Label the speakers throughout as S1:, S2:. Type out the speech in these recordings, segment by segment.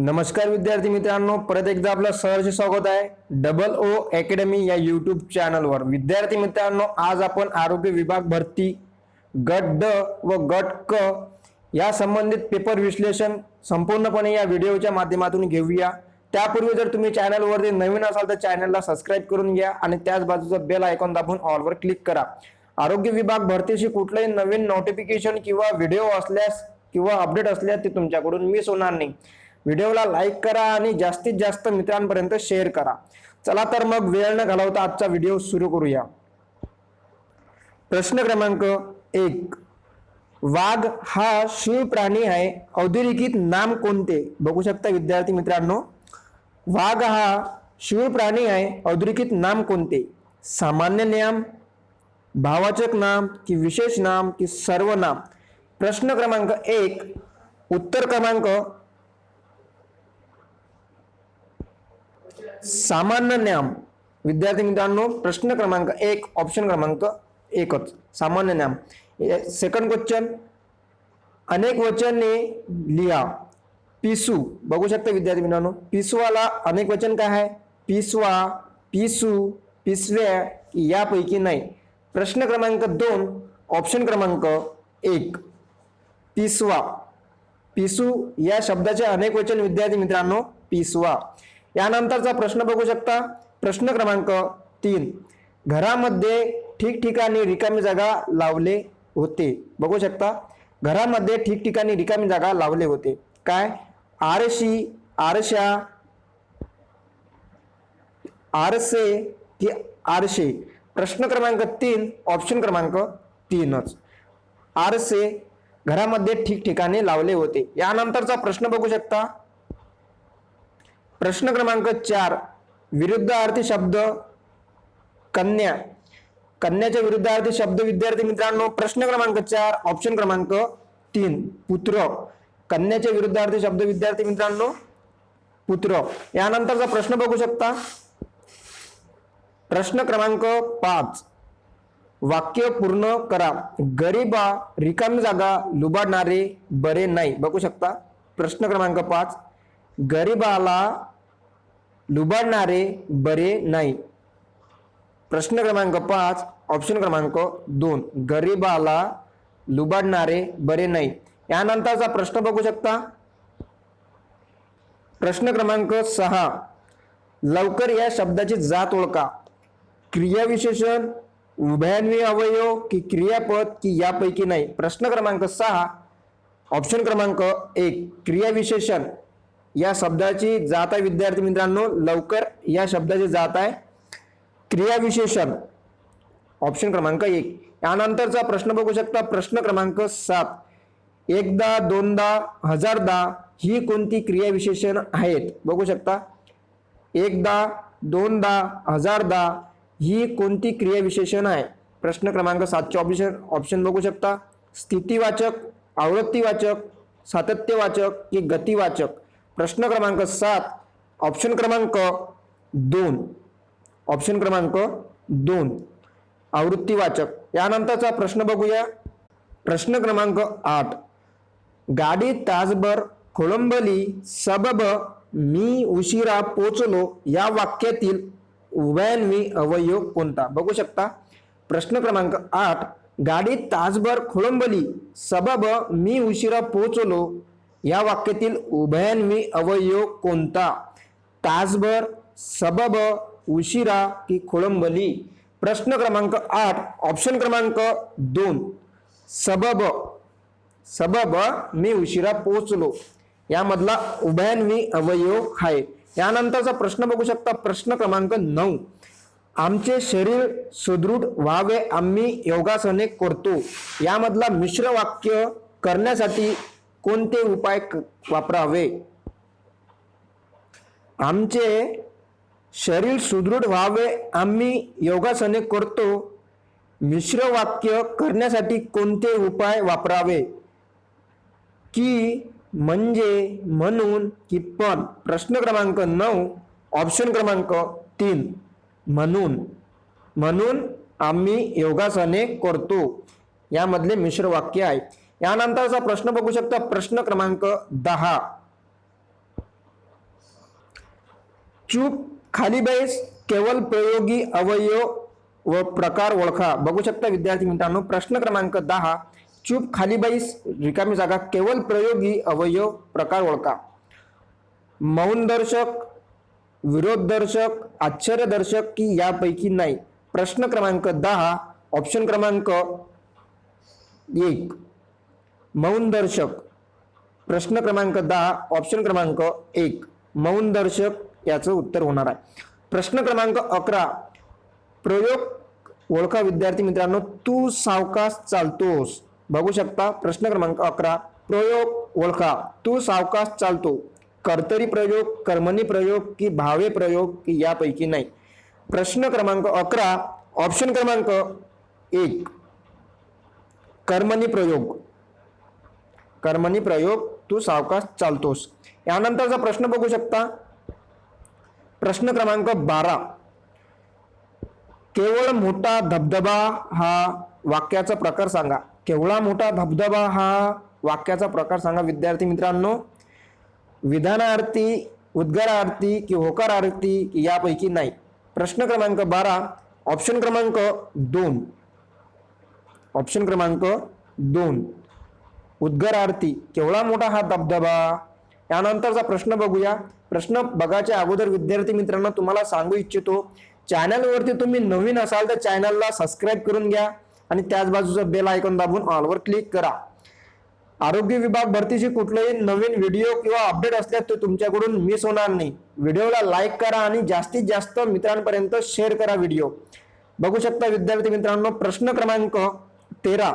S1: नमस्कार विद्यार्थी मित्रांनो, परत एकदा आपलं सहर्ष स्वागत आहे डबल ओ अकॅडमी या यूट्यूब चॅनलवर। विद्यार्थी मित्रांनो, आज आपण आरोग्य विभाग भरती गट ड व गट क या संबंधित पेपर विश्लेषण संपूर्णपणे या व्हिडिओच्या माध्यमातून घेऊया। त्यापूर्वी जर तुम्ही चॅनलवरती नवीन असाल तर चॅनलला सबस्क्राइब करून घ्या आणि त्याच बाजूचा बेल आयकॉन दाबून ऑल वर क्लिक करा। आरोग्य विभाग भरतीशी कुठलेही नवीन नोटिफिकेशन किंवा व्हिडिओ असल्यास किंवा अपडेट असल्यास ते तुमच्याकडून मिस होणार नाही। व्हिडिओला लाईक करा आणि जास्तीत जास्त मित्रांपर्यंत शेअर करा। चला तर मग वेळ न घालवता आजचा व्हिडिओ सुरू करूया। प्रश्न क्रमांक 1, वाघ हा शीळ प्राणी आहे, अधोरेखित नाम कोणते? बघू शकता विद्यार्थी मित्रांनो, वाघ हा शीळ प्राणी आहे, अधोरेखित नाम कोणते? सामान्य नाम, भाववाचक नाम की विशेष नाम की सर्वनाम? प्रश्न क्रमांक 1, उत्तर क्रमांक सामान्य नाम। विद्यार्थी मित्रांनो, प्रश्न क्रमांक 1 ऑप्शन क्रमांक 1 सामान्य नाम। सेकंड क्वेश्चन, अनेक वचने लिहा। पिसू, बघू शकता विद्यार्थी मित्रांनो, पिसवाला अनेक वचन काय आहे? पिसवा, पिसू, पिसव्या यापैकी नाही। प्रश्न क्रमांक 2 ऑप्शन क्रमांक 1 पिसवा। पिसू या शब्दाचे अनेक वचन विद्यार्थी मित्रांनो पिसवा। यानंतरचा प्रश्न बघू शकता, प्रश्न क्रमांक 3, घरामध्ये ठिकठिकाणी रिकामी जागा लावले होते। बघू शकता, घरामध्ये ठिकठिकाणी रिकामी जागा लावले होते। काय? आरशी, आरशा, आरसे की आरशे? प्रश्न क्रमांक 3 ऑप्शन क्रमांक 3च आरसे घरामध्ये ठिकठिकाणी लावले होते। यानंतरचा प्रश्न बघू शकता, प्रश्न क्रमांक 4, विरुद्धार्थी शब्द कन्या। कन्याच्या विरुद्धार्थी शब्द विद्यार्थी मित्रांनो, प्रश्न क्रमांक 4 ऑप्शन क्रमांक 3 पुत्र। कन्याच्या विरुद्धार्थी शब्द विद्यार्थी मित्रांनो पुत्र। यानंतरचा प्रश्न बघू शकता, प्रश्न क्रमांक 5, वाक्य पूर्ण करा। गरीबा रिकामी जागा लुबाडणारे बरे नाही। बघू शकता, प्रश्न क्रमांक 5, गरीबाला लुबाडणारे बरे नाही। प्रश्न क्रमांक 5 ऑप्शन क्रमांक 2 गरीबाला लुबाडणारे बरे नाही। यानंतरचा प्रश्न बघू शकता, प्रश्न क्रमांक 6, लवकर या शब्दाची जात ओळखा। क्रियाविशेषण, उभयन्वी अवयव की क्रियापद की यापैकी नाही? प्रश्न क्रमांक 6 ऑप्शन क्रमांक 1 क्रियाविशेषण या शब्दाची जात आहे विद्यार्थी मित्रांनो, लवकर या शब्दाची जात आहे क्रियाविशेषण, ऑप्शन क्रमांक 1। यानंतरचा प्रश्न बघू शकता, प्रश्न क्रमांक 7, एकदा, दोनदा, हजारदा ही कोणती क्रियाविशेषण आहेत? बघू शकता, एकदा, दोनदा, हजारदा ही कोणती क्रियाविशेषण आहे? प्रश्न क्रमांक 7चे ऑप्शन बघू शकता, स्थितिवाचक, आवृत्तीवाचक, सातत्यवाचक की गतिवाचक? प्रश्न क्रमांक 7 ऑप्शन क्रमांक 2 ऑप्शन क्रमांक 2 आवृत्तीवाचक। यानंतरचा प्रश्न बघूया, प्रश्न क्रमांक 8, गाडी तासभर खोळंबली सबब मी उशिरा पोचलो या वाक्यातील उभयन्वी अवयव कोणता? बघू शकता, प्रश्न क्रमांक 8, गाडी तासभर खोळंबली सबब मी उशिरा पोचलो या वाक्यातील उभयन्वी अवयव कोणता? तासभर, सबब, उशिरा की खोळंबली? प्रश्न क्रमांक 8 ऑप्शन क्रमांक 2 सबब। सबब मी उशिरा पोचलो यामधला उभयन्वी अवयव आहे। यानंतरचा प्रश्न बघू शकता, प्रश्न क्रमांक 9, आमचे शरीर सुदृढ व्हावे आम्ही योगासने करतो यामधला मिश्र वाक्य करण्यासाठी कोणते उपाय वापरावे? आमचे शरीर सुदृढ व्हावे आम्ही योगासने करतो मिश्र वाक्य करण्यासाठी कोणते उपाय वापरावे? की, म्हणजे, म्हणून की पण? प्रश्न क्रमांक 9 ऑप्शन क्रमांक 3 म्हणून। म्हणून आम्ही योगासने करतो यामधले मिश्र वाक्य आहे। यानंतरचा प्रश्न बघू शकता, प्रश्न क्रमांक 10, चूप खाली बैस केवळ प्रयोगी अवयव व प्रकार ओळखा. बघू शकता विद्यार्थी मित्रांनो, प्रश्न क्रमांक 10, चूप खाली बैस रिकामी जागा केवळ प्रयोगी अवयव प्रकार ओळखा. मौन दर्शक, विरोध दर्शक, आश्चर्य दर्शक की यापैकी नाही. प्रश्न क्रमांक 10 ऑप्शन क्रमांक 1 मौन दर्शक. प्रश्न क्रमांक 10 ऑप्शन क्रमांक 1 मौन दर्शक याचं उत्तर होणार आहे. प्रश्न क्रमांक 11 प्रयोग ओळखा. विद्यार्थी मित्रांनो, तू सावकाश चालतोस. बघू शकता प्रश्न क्रमांक 11 प्रयोग ओळखा. तू सावकाश चालतो. कर्तरी प्रयोग, कर्मणी प्रयोग की भावे प्रयोग की यापैकी नाही. प्रश्न क्रमांक 11 ऑप्शन क्रमांक 1 कर्मणी प्रयोग. कर्मणी प्रयोग, तू सावकाश चालतोस. यानंतरचा प्रश्न बघू शकता प्रश्न क्रमांक 12 केवळ मोठा धबधबा हा वाक्याचा प्रकार सांगा. केवळा मोठा धबधबा हा वाक्याचा प्रकार सांगा. विद्यार्थी मित्रांनो, विधानार्थी, उद्गारार्थी की होकारार्थी की यापैकी नाही. प्रश्न क्रमांक 12 ऑप्शन क्रमांक 2 ऑप्शन क्रमांक 2 उद्गारार्थी. केवळा मोठा हा धबधबा. यानंतरचा प्रश्न बघूया. प्रश्न बघायच्या अगोदर विद्यार्थी मित्रांनो तुम्हाला सांगू इच्छितो, चॅनलवरती तुम्ही नवीन असाल तर चॅनलला सबस्क्राईब करून घ्या आणि त्याच बाजूचा बेल आयकॉन दाबून ऑलवर क्लिक करा. आरोग्य विभाग भरतीची कुठलेही नवीन व्हिडिओ किंवा अपडेट असल्यास ते तुमच्याकडून मिस होणार नाही. व्हिडिओला लाईक करा आणि जास्तीत जास्त मित्रांपर्यंत शेअर करा व्हिडिओ. बघू शकता विद्यार्थी मित्रांनो प्रश्न क्रमांक 13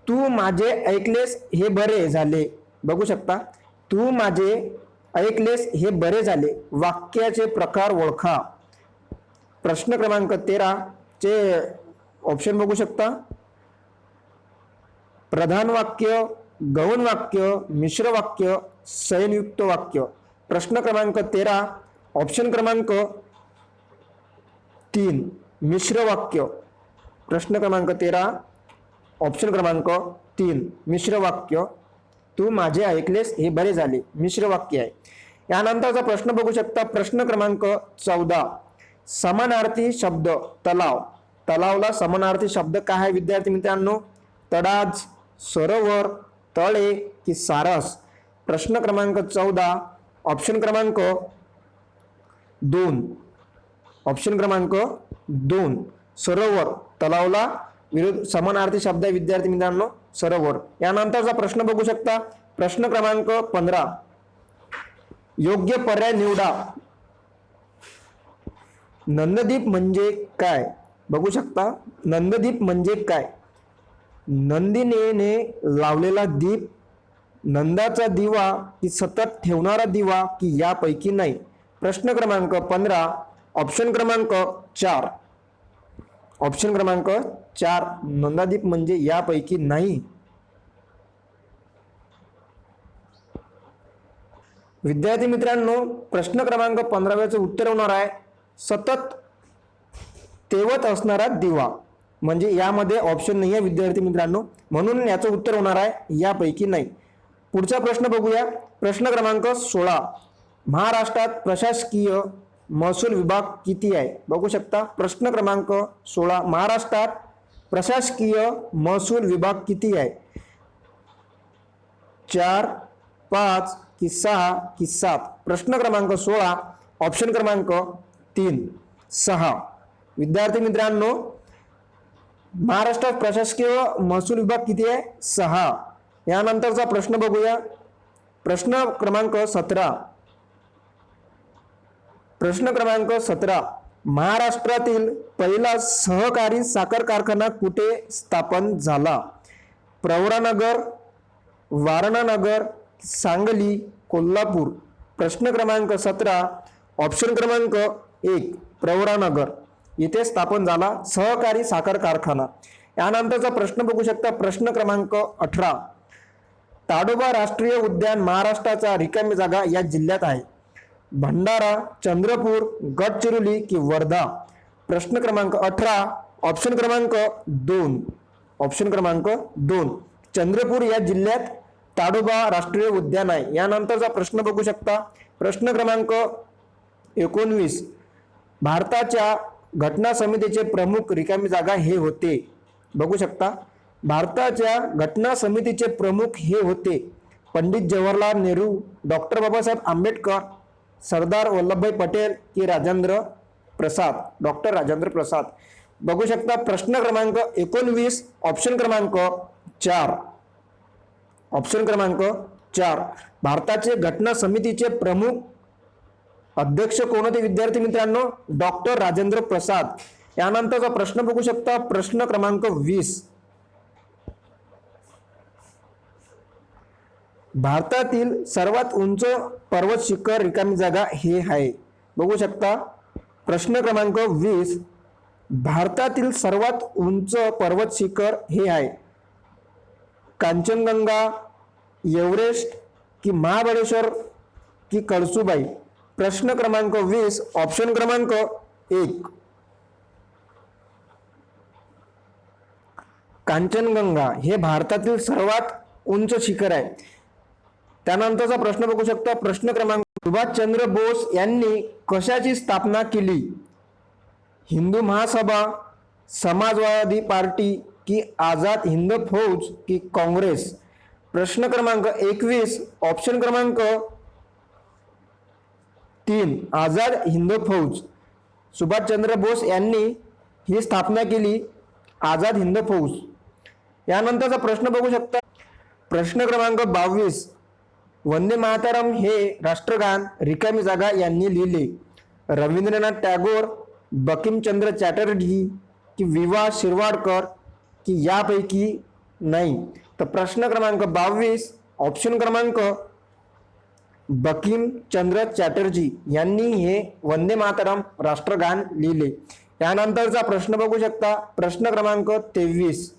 S1: तू माझे ऐकलेस हे बरे झाले. बघू शकता तू माझे ऐकलेस हे बरे झाले. वाक्याचे प्रकार ओळखा. प्रश्न क्रमांक 13 चे ऑप्शन बघू शकता प्रधान वाक्य, गौण वाक्य, मिश्र वाक्य, संयुक्त वाक्य. प्रश्न क्रमांक 13 ऑप्शन क्रमांक 3 मिश्र वाक्य. प्रश्न क्रमांक 13 ऑप्शन क्रमांक 3 मिश्र वाक्य. तू माझे ऐकलेस हे बरे झाले मिश्र वाक्य आहे. यानंतरचा प्रश्न बघू शकता प्रश्न क्रमांक 14 समानार्थी शब्द तलाव. तलावला समानार्थी शब्द काय आहे विद्यार्थी मित्रांनो? तडाज, सरोवर, तळे की सारस. प्रश्न क्रमांक 14 ऑप्शन क्रमांक 2 ऑप्शन क्रमांक 2 सरोवर. तलावला विरुद्ध समानार्थी शब्द आहे विद्यार्थी मित्रांनो सरोवर. यानंतरचा प्रश्न बघू शकता प्रश्न क्रमांक 15 योग्य पर्याय निवडा. नंददीप म्हणजे काय? बघू शकता नंददीप म्हणजे काय? नंदिनीने लावलेला दीप, नंदाचा दिवा की सतत ठेवणारा दिवा की यापैकी नाही. प्रश्न क्रमांक 15 ऑप्शन क्रमांक 4 ऑप्शन क्रमांक 4 नंदादीप म्हणजे यापैकी नाही. विद्यार्थी मित्रांनो प्रश्न क्रमांक 15 उत्तर होणार आहे सतत तेवत असणारा दिवा. म्हणजे यामध्ये ऑप्शन नाही आहे विद्यार्थी मित्रांनो, म्हणून याचं उत्तर होणार आहे यापैकी नाही. पुढचा प्रश्न बघूया प्रश्न क्रमांक 16 महाराष्ट्रात प्रशासकीय महसूल विभाग किती आहे? बघू शकता प्रश्न क्रमांक 16 महाराष्ट्रात प्रशासकीय महसूल विभाग किती आहे? 4, 5 की 6 की 7. प्रश्न क्रमांक 16 ऑप्शन क्रमांक 3 6. विद्यार्थी मित्रांनो महाराष्ट्रात प्रशासकीय महसूल विभाग किती आहे? 6. यानंतरचा प्रश्न बघूया प्रश्न क्रमांक 17 प्रश्न क्रमांक 17 महाराष्ट्रातील पहिला सहकारी साखर कारखाना कुठे स्थापन झाला? प्रवरानगर, वारणानगर, सांगली, कोल्हापूर. प्रश्न क्रमांक 17 ऑप्शन क्रमांक 1 प्रवरानगर येथे स्थापन झाला सहकारी साखर कारखाना. यानंतरचा प्रश्न बघू शकता प्रश्न क्रमांक 18 ताडोबा राष्ट्रीय उद्यान महाराष्ट्राचा रिकामी जागा या जिल्ह्यात आहे. भंडारा, चंद्रपूर, गडचिरोली की वर्धा. प्रश्न क्रमांक 18 ऑप्शन क्रमांक 2 ऑप्शन क्रमांक 2 चंद्रपूर या जिल्ह्यात ताडोबा राष्ट्रीय उद्यान आहे. यानंतरचा प्रश्न बघू शकता प्रश्न क्रमांक 19 भारताच्या घटना समितीचे प्रमुख रिकामी जागा हे होते. बघू शकता, भारताच्या घटना समितीचे प्रमुख हे होते पंडित जवाहरलाल नेहरू, डॉक्टर बाबासाहेब आंबेडकर, सरदार वल्लभभाई पटेल की राजेंद्र प्रसाद, डॉक्टर राजेंद्र प्रसाद. बघू शकता प्रश्न क्रमांक 19 ऑप्शन क्रमांक 4. ऑप्शन क्रमांक 4 भारताचे घटना समितीचे प्रमुख अध्यक्ष कोण होते विद्यार्थी मित्रांनो? डॉक्टर राजेंद्र प्रसाद. यानंतरचा प्रश्न बघू शकता प्रश्न क्रमांक 20 भारतातील सर्वात उंच पर्वत शिखर रिकामी जागा हे आहे. बघू शकता प्रश्न क्रमांक 20 भारतातील सर्वात उंच पर्वत शिखर हे आहे कांचनगंगा, एव्हरेस्ट की महाबळेश्वर की कळसुबाई. प्रश्न क्रमांक 20 ऑप्शन क्रमांक 1 कांचनगंगा हे भारतातील सर्वात उंच शिखर आहे. त्यानंतरचा प्रश्न बघू शकता प्रश्न क्रमांक सुभाषचंद्र बोस यांनी कशाची स्थापना केली? हिंदू महासभा, समाजवादी पार्टी की आझाद हिंद फौज की काँग्रेस. प्रश्न क्रमांक 21 ऑप्शन क्रमांक 3 आझाद हिंद फौज. सुभाषचंद्र बोस यांनी ही स्थापना केली आझाद हिंद फौज. यानंतरचा प्रश्न बघू शकता प्रश्न क्रमांक 22 वंदे मातरम हे राष्ट्रगान रिकामी जागा यांनी लिहिले? रवींद्रनाथ टागोर, बंकिमचंद्र चॅटर्जी की विवा शिरवाडकर की यापैकी नाही. तर प्रश्न क्रमांक 22 ऑप्शन क्रमांक बंकिमचंद्र चॅटर्जी यांनी हे वंदे मातरम राष्ट्रगान लिहिले. यानंतरचा प्रश्न बघू शकता प्रश्न क्रमांक 23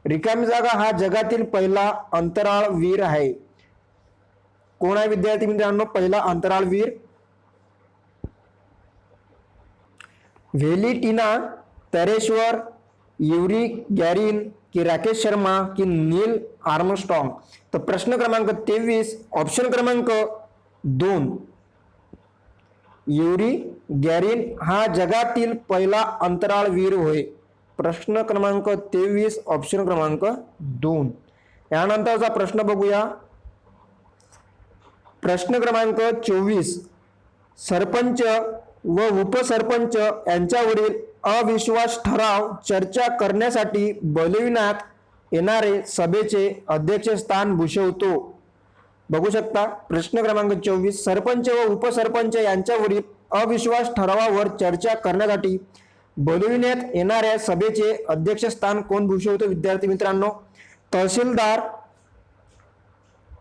S1: रिकामी जागा हा जगातील पहिला अंतराळवीर आहे. कोण आहे विद्यार्थी मित्रांनो पहिला अंतराळवीर? व्हॅलेंटिना तेरेश्वर, युरी गॅरिन की राकेश शर्मा की नील आर्मस्ट्रॉंग. तर प्रश्न क्रमांक 23 ऑप्शन क्रमांक 2 युरी गॅरिन हा जगातील पहिला अंतराळवीर होय. प्रश्न क्रमांक 23 ऑप्शन क्रमांक 2. यानंतरचा प्रश्न बघूया प्रश्न क्रमांक 24 सरपंच व उपसरपंच यांच्यावरील अविश्वास ठराव चर्चा करण्यासाठी बोलविण्यात येणारे सभेचे अध्यक्षस्थान भूषवतो. बघू शकता प्रश्न क्रमांक 24 सरपंच व उपसरपंच यांच्यावरील अविश्वास ठरावावर चर्चा करण्यासाठी बोलविण्यात येणाऱ्या सभेचे अध्यक्षस्थान कोण भूषवतो विद्यार्थी मित्रांनो? तहसीलदार,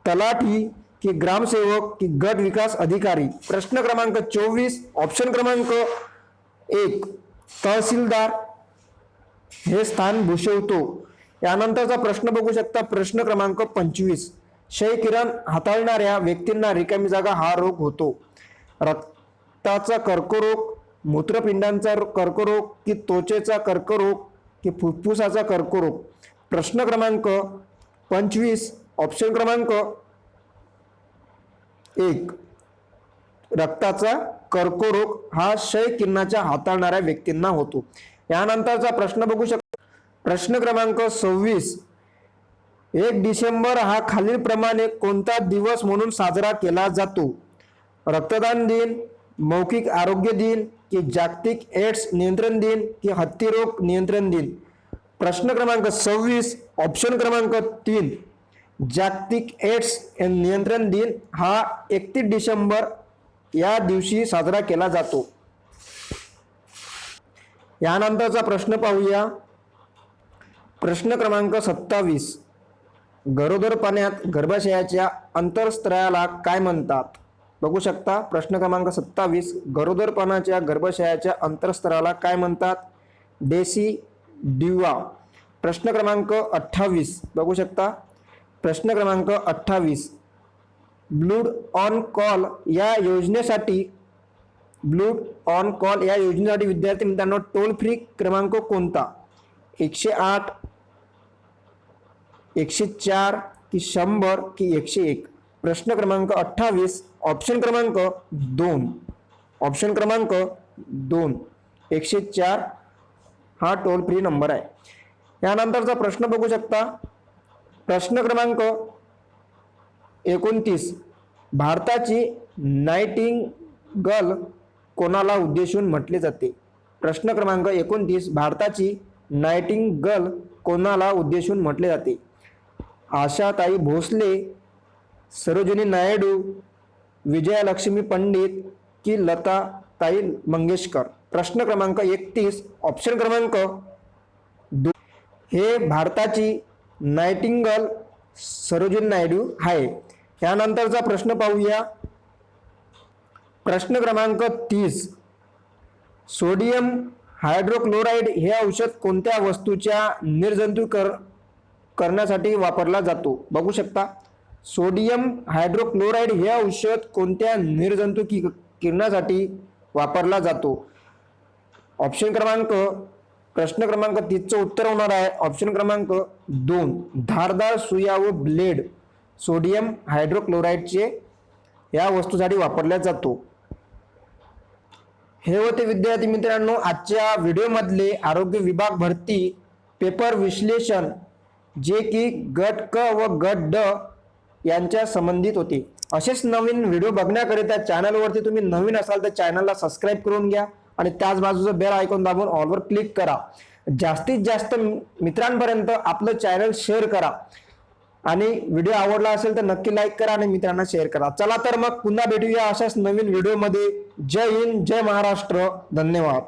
S1: तलाठी की ग्रामसेवक की गट विकास अधिकारी. प्रश्न क्रमांक 24 ऑप्शन क्रमांक 1 तहसीलदार हे स्थान भूषवतो. यानंतरचा प्रश्न बघू शकता प्रश्न क्रमांक 25 क्षय किरण हाताळणाऱ्या व्यक्तींना रिकामी जागा हा रोग होतो? रक्ताचा कर्करोग, मूत्रपिंडांचा कर्करोग की त्वचेचा कर्करोग की फुफ्फुसाचा कर्करोग. प्रश्न क्रमांक 25 ऑप्शन क्रमांक 1 रक्ताचा कर्करोग हा क्षय किरणाच्या हाताळणाऱ्या व्यक्तींना होतो. यानंतरचा प्रश्न बघू शकता प्रश्न क्रमांक 26 1 डिसेंबर हा खालीलप्रमाणे कोणता दिवस म्हणून साजरा केला जातो? रक्तदान दिन, मौखिक आरोग्य दिन की जागतिक एड्स नियंत्रण दिन की हत्तीरोग नियंत्रण दिन. प्रश्न क्रमांक 26 ऑप्शन क्रमांक 3 जागतिक एड्स नियंत्रण दिन हा 31 डिसेंबर या दिवशी साजरा केला जातो. यानंतरचा प्रश्न पाहूया प्रश्न क्रमांक 27 गरोदरपणात गर्भाशयाच्या अंतरस्त्राला काय म्हणतात? बघू शकता प्रश्न क्रमांक 27 गरोदरपणाच्या गर्भाशयाच्या अंतरस्त्राला काय म्हणतात? डेसिडिवा. प्रश्न क्रमांक 28 बघू शकता प्रश्न क्रमांक 28 ब्लड ऑन कॉल या योजनेसाठी विद्यार्थी मित्रांनो टोल फ्री क्रमांक कोणता? 108 104 की 100 की 101. प्रश्न क्रमांक 28 ऑप्शन क्रमांक 2 ऑप्शन क्रमांक 2 104 हा टोल फ्री नंबर आहे. यानंतरचा प्रश्न बघू शकता. प्रश्न क्रमांक 29 भारताची नाइटिंगेल कोणाला उद्देशून म्हटले जाते. प्रश्न क्रमांक 29 भारताची नाइटिंगेल कोणाला उद्देशून म्हटले जाते. आशाताई भोसले, सरोजिनी नायडू, विजयालक्ष्मी पंडित की लताताई मंगेशकर. प्रश्न क्रमांक 31 ऑप्शन क्रमांक 2 हे भारताची नाइटिंगेल सरोजिनी नायडू आहे. यानंतरचा प्रश्न पाहूया. प्रश्न क्रमांक 30 सोडियम हायड्रोक्लोराईड हे औषध कोणत्या वस्तूच्या करण्यासाठी वापरला जातो. बघू शकता. सोडियम हायड्रोक्लोराईड हे औषध कोणत्या निर्जंतुकीकरणासाठी वापरला जातो. ऑप्शन क्रमांक प्रश्न क्रमांक 30चं उत्तर होणार आहे ऑप्शन क्रमांक 2 धारदार सुया व ब्लेड सोडियम हायड्रोक्लोराईडचे या वस्तूसाठी वापरला जातो. हे होते विद्यार्थी मित्रांनो आजच्या व्हिडिओमधले आरोग्य विभाग भरती पेपर विश्लेषण, जे की गट क व गट ड यांच्या संबंधित होते. असेच नवीन व्हिडिओ बघण्याकरिता चॅनलवरती तुम्ही नवीन असाल तर चॅनलला सबस्क्राईब करून घ्या आणि त्याच बाजूचं बेल आयकॉन दाबून ऑलवर क्लिक करा. जास्तीत जास्त मित्रांपर्यंत आपलं चॅनल शेअर करा आणि व्हिडिओ आवडला असेल तर नक्की लाईक करा आणि मित्रांना शेअर करा. चला तर मग पुन्हा भेटूया अशाच नवीन व्हिडिओमध्ये. जय हिंद, जय महाराष्ट्र, धन्यवाद.